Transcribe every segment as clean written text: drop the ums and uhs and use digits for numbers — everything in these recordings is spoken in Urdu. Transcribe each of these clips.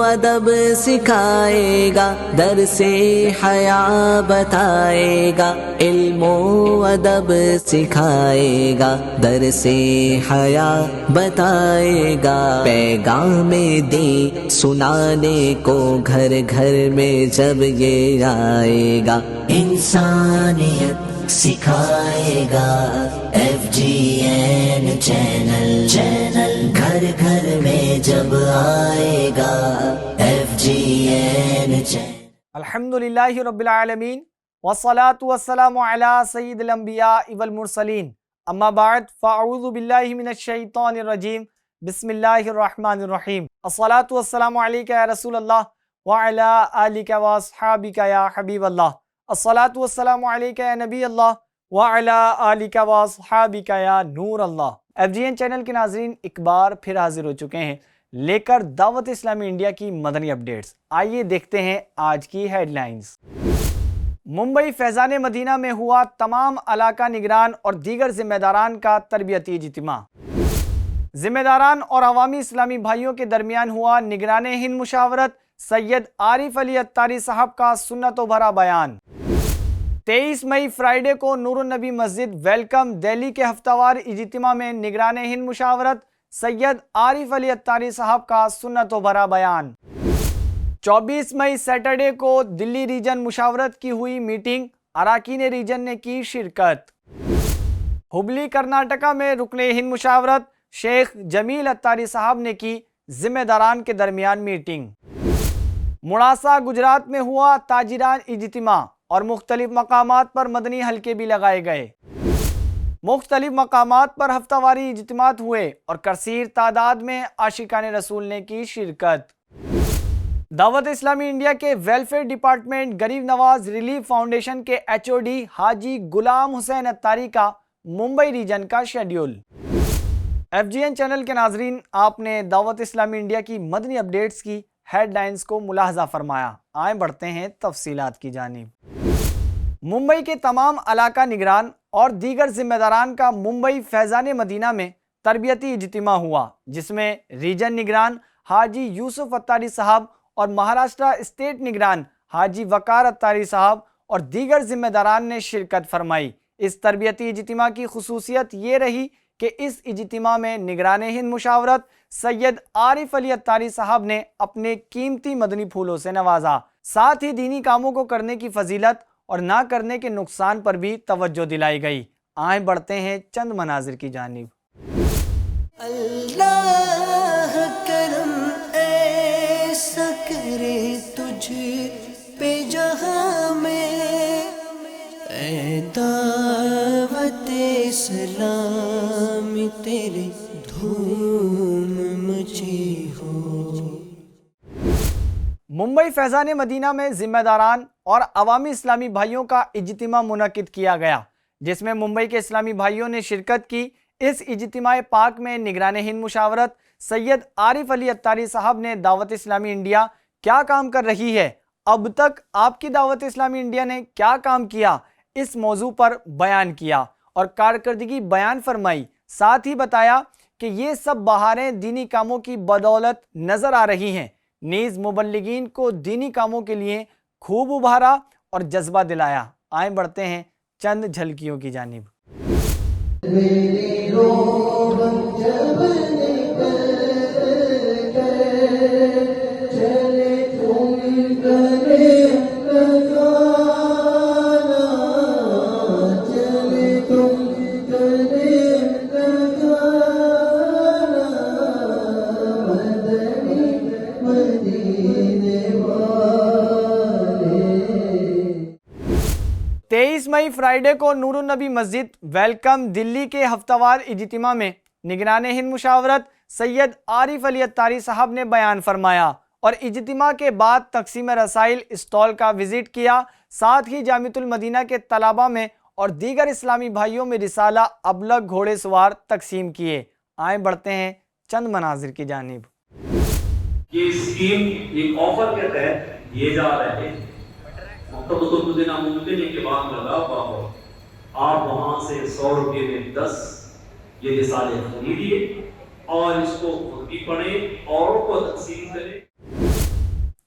ادب سکھائے گا، درس حیا بتائے گا، علم و ادب سکھائے گا، درس حیا بتائے گا، پیغام دین سنانے کو گھر گھر میں جب یہ آئے گا، انسانیت سکھائے گا، FGN چینل گھر گھر میں جب آئے گا، FGN چینل۔ الحمدللہ رب العالمین والصلاة والسلام علی سید الانبیاء والمرسلین، اما بعد فاعوذ باللہ من الشیطان الرجیم، بسم اللہ الرحمن الرحیم، الصلاة والسلام علیکہ یا رسول اللہ وعلی آلکہ واصحابکہ یا حبیب اللہ، الصلاة والسلام علیکہ یا نبی اللہ وعلی آلکہ واصحابکہ یا نور اللہ۔ FGN چینل کے ناظرین ایک بار پھر حاضر ہو چکے ہیں لے کر دعوت اسلامی انڈیا کی مدنی اپڈیٹس۔ آئیے دیکھتے ہیں آج کی ہیڈ لائنز۔ ممبئی فیضان مدینہ میں ہوا تمام علاقہ نگران اور دیگر ذمہ داران کا تربیتی اجتماع۔ ذمہ داران اور عوامی اسلامی بھائیوں کے درمیان ہوا نگران ہند مشاورت، سید عارف علی اتاری صاحب کا سنت و بھرا بیان۔ 23 مئی فرائیڈے کو نور النبی مسجد ویلکم دہلی کے ہفتہ وار اجتماع میں نگران ہند مشاورت سید عارف علی اتاری صاحب کا سنت و بھرا بیان۔ 24 مئی سیٹرڈے کو دلی ریجن مشاورت کی ہوئی میٹنگ، اراکین ریجن نے کی شرکت۔ ہبلی کرناٹکا میں رکن ہند مشاورت شیخ جمیل اتاری صاحب نے کی ذمہ داران کے درمیان میٹنگ۔ مڑاسا گجرات میں ہوا تاجران اجتماع اور مختلف مقامات پر مدنی حلقے بھی لگائے گئے۔ مختلف مقامات پر ہفتہ واری اجتماعات ہوئے اور کثیر تعداد میں عاشقان رسول نے کی شرکت۔ دعوت اسلامی انڈیا کے ویلفیئر ڈپارٹمنٹ غریب نواز ریلیف فاؤنڈیشن کے HOD حاجی غلام حسین اتاری کا ممبئی ریجن کا شیڈیول۔ FGN چینل کے ناظرین، آپ نے دعوت اسلامی انڈیا کی مدنی اپڈیٹس کی ہیڈ لائنز کو ملاحظہ فرمایا۔ آئیں بڑھتے ہیں تفصیلات کی جانب۔ ممبئی کے تمام علاقہ نگران اور دیگر ذمہ داران کا ممبئی فیضان مدینہ میں تربیتی اجتماع ہوا، جس میں ریجن نگران حاجی یوسف اتاری صاحب اور مہاراشٹرا اسٹیٹ نگران حاجی وقار اتاری صاحب اور دیگر ذمہ داران نے شرکت فرمائی۔ اس تربیتی اجتماع کی خصوصیت یہ رہی کہ اس اجتماع میں نگران ہند مشاورت سید عارف علی اتاری صاحب نے اپنے قیمتی مدنی پھولوں سے نوازا، ساتھ ہی دینی کاموں کو کرنے کی فضیلت اور نہ کرنے کے نقصان پر بھی توجہ دلائی گئی۔ آئیں بڑھتے ہیں چند مناظر کی جانب۔ اللہ کرم ایسا کرے تجھ پہ جہاں میں، اے دعوت اسلام تیرے دھوم مچی ہو۔ ممبئی فیضان مدینہ میں ذمہ داران اور عوامی اسلامی بھائیوں کا اجتماع منعقد کیا گیا، جس میں ممبئی کے اسلامی بھائیوں نے شرکت کی۔ اس اجتماع پاک میں نگران ہند مشاورت سید عارف علی اتاری صاحب نے دعوت اسلامی انڈیا کیا کام کر رہی ہے، اب تک آپ کی دعوت اسلامی انڈیا نے کیا کام کیا، اس موضوع پر بیان کیا اور کارکردگی بیان فرمائی۔ ساتھ ہی بتایا کہ یہ سب بہاریں دینی کاموں کی بدولت نظر آ رہی ہیں، نیز مبلغین کو دینی کاموں کے لیے خوب ابھارا اور جذبہ دلایا۔ آئیں بڑھتے ہیں چند جھلکیوں کی جانب۔ مئی فرائیڈے کو نور النبی مسجد ویلکم دلی کے ہفتہ وار اجتماع میں نگران ہند مشاورت سید عارف علی اتاری صاحب نے بیان فرمایا اور اجتماع کے بعد تقسیم رسائل اسٹال کا وزٹ کیا، ساتھ ہی جامعۃ المدینہ کے طلباء میں اور دیگر اسلامی بھائیوں میں رسالہ ابلغ گھوڑے سوار تقسیم کیے۔ آئیں بڑھتے ہیں چند مناظر کی جانب۔ یہ اسکیم ایک آفر کے تحت یہ جا رہے ہیں، مکتبۃ المدینہ ممکن کے بعد لگا ہوا ہو، آپ وہاں سے 100 روپے میں 10 یہ رسالے خریدیے اور اس کو خود بھی پڑھیں، اوروں کو تقسیم کریں۔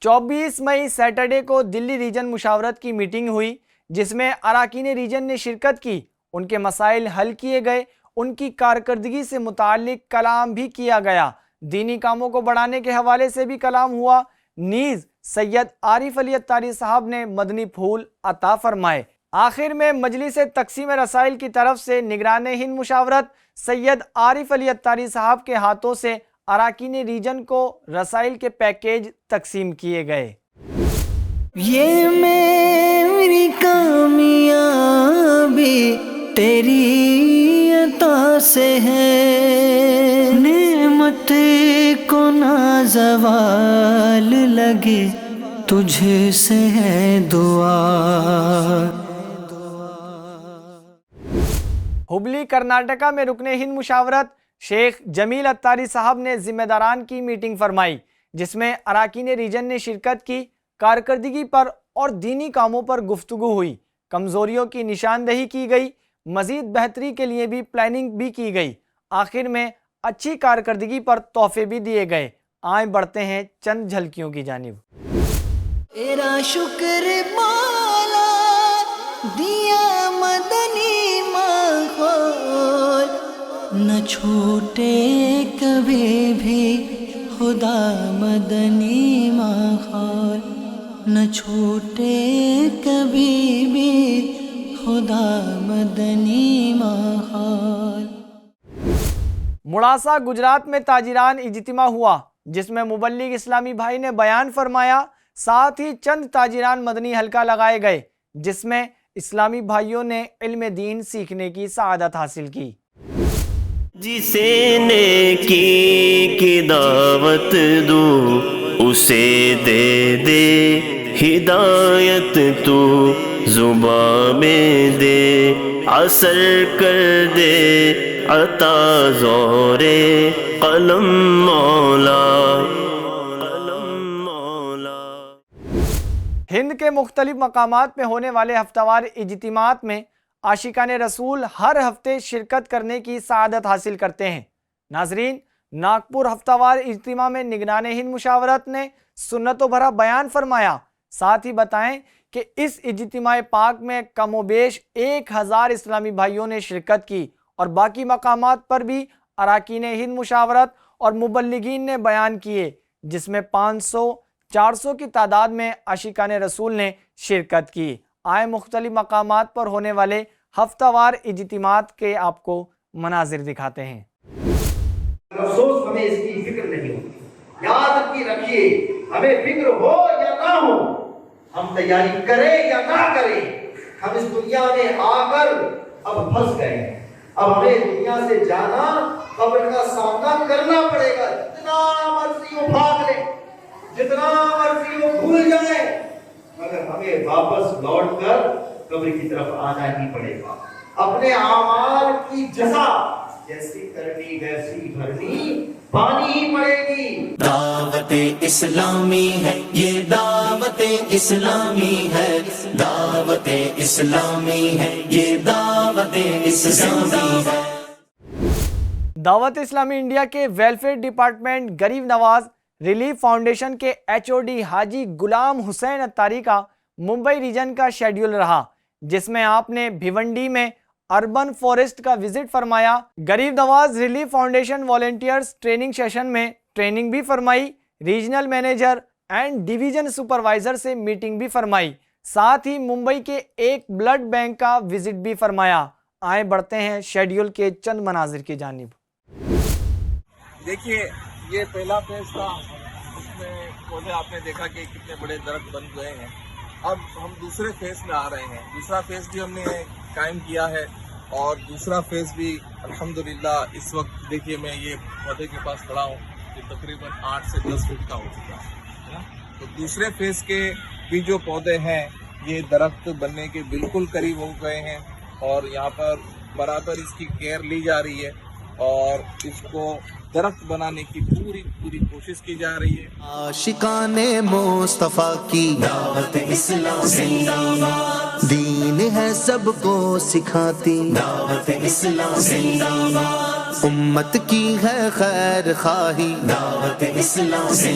24 مئی سیٹرڈے کو دلی ریجن مشاورت کی میٹنگ ہوئی جس میں اراکین ریجن نے شرکت کی، ان کے مسائل حل کیے گئے، ان کی کارکردگی سے متعلق کلام بھی کیا گیا، دینی کاموں کو بڑھانے کے حوالے سے بھی کلام ہوا، نیز سید عارف علی اتاری صاحب نے مدنی پھول عطا فرمائے۔ آخر میں مجلس تقسیم رسائل کی طرف سے نگران ہند مشاورت سید عارف علی اتاری صاحب کے ہاتھوں سے اراکین ریجن کو رسائل کے پیکیج تقسیم کیے گئے۔ یہ میری کامیابی تیری عطا سے ہے، نعمت کو نہ زوال لگے تجھ سے ہے دعا۔ ہبلی کرناٹکا میں رکن ہند مشاورت شیخ جمیل اتاری صاحب نے ذمہ داران کی میٹنگ فرمائی جس میں اراکین ریجن نے شرکت کی، کارکردگی پر اور دینی کاموں پر گفتگو ہوئی، کمزوریوں کی نشاندہی کی گئی، مزید بہتری کے لیے بھی پلاننگ بھی کی گئی، آخر میں اچھی کارکردگی پر تحفے بھی دیے گئے۔ آئیں بڑھتے ہیں چند جھلکیوں کی جانب۔ تیرا شکر مولا دیا مدنی ماحول، نہ چھوٹے کبھی بھی خدا مدنی ماحول، نہ چھوٹے کبھی بھی خدا مدنی ماحول۔ مڑاسا گجرات میں تاجران اجتماع ہوا جس میں مبلغ اسلامی بھائی نے بیان فرمایا، ساتھ ہی چند تاجران مدنی حلقہ لگائے گئے جس میں اسلامی بھائیوں نے علم دین سیکھنے کی سعادت حاصل کی۔ جسے نیکی کی دعوت دوں اسے دے دے ہدایت، تو زباں میں دے اثر کر دے عطا زور قلم مولا۔ ہند کے مختلف مقامات میں ہونے والے ہفتہ وار اجتماعات میں عاشقان رسول ہر ہفتے شرکت کرنے کی سعادت حاصل کرتے ہیں۔ ناظرین، ناگپور ہفتہ وار اجتماع میں نگران ہند مشاورت نے سنتوں بھرا بیان فرمایا، ساتھ ہی بتائیں کہ اس اجتماع پاک میں کم و بیش 1000 اسلامی بھائیوں نے شرکت کی اور باقی مقامات پر بھی اراکین ہند مشاورت اور مبلغین نے بیان کیے جس میں 500-400 کی تعداد میں عاشقان رسول نے شرکت کی۔ آئے مختلف مقامات پر ہونے والے ہفتہ وار اجتماعات کے آپ کو مناظر دکھاتے ہیں۔ افسوس ہمیں اس کی فکر نہیں ہوتی۔ یاد رکھیے، ہمیں فکر ہو یا نہ ہو، ہم تیاری کریں یا نہ کریں، ہم اس دنیا میں آ کر اب پھنس گئے ہیں۔ اب ہمیں دنیا سے جانا، قبر کا سامنا کرنا پڑے گا۔ جتنا مرضی وہ بھاگ لیں، جتنا مرضی وہ بھول جائیں، مگر ہمیں واپس لوٹ کر قبر کی طرف آنا ہی پڑے گا۔ اپنے اعمال کی جزا جیسی کرنی ویسی بھرنی پانی ہی پڑے گی۔ دعوت اسلامی ہے یہ، دعوت اسلامی ہے، دعوت اسلامی ہے یہ، دعوت اسلامی ہے۔ دعوت اسلامی انڈیا کے ویلفیئر ڈپارٹمنٹ غریب نواز ریلیف فاؤنڈیشن کے HOD حاجی غلام حسین اتاری کا ممبئی ریجن کا شیڈیول رہا جس میں آپ نے بھیونڈی میں اربن فارسٹ کا وزٹ فرمایا۔ Gharib Nawaz relief foundation volunteers training session میں ٹریننگ بھی فرمائی، regional manager and division supervisor سے میٹنگ بھی فرمائی، ساتھ ہی ممبئی کے ایک بلڈ بینک کا وزٹ بھی فرمایا۔ آئیں بڑھتے ہیں شیڈیول کے چند مناظر کی جانب۔ دیکھیے، یہ پہلا فیز تھا، اس میں پودے آپ نے دیکھا کہ کتنے بڑے درخت بن گئے ہیں۔ اب ہم دوسرے فیز میں آ رہے ہیں۔ دوسرا فیز بھی ہم نے قائم کیا ہے اور دوسرا فیز بھی الحمدللہ اس وقت دیکھیے میں یہ پودے کے پاس کھڑا ہوں کہ تقریباً 8 سے 10 فٹ کا ہو چکا ہے۔ تو دوسرے فیز کے بھی جو پودے ہیں یہ درخت بننے کے بالکل قریب ہو گئے ہیں اور یہاں پر برابر اس کی کیئر لی جا رہی ہے اور اس کو درخت بنانے کی پوری کوشش کی جا رہی ہے۔ عاشقان مصطفیٰ کی دعوت اسلامی، دین ہے سب کو سکھاتی دعوت اسلامی، امت کی ہے خیر خواہی دعوت اسلامی،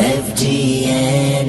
FGN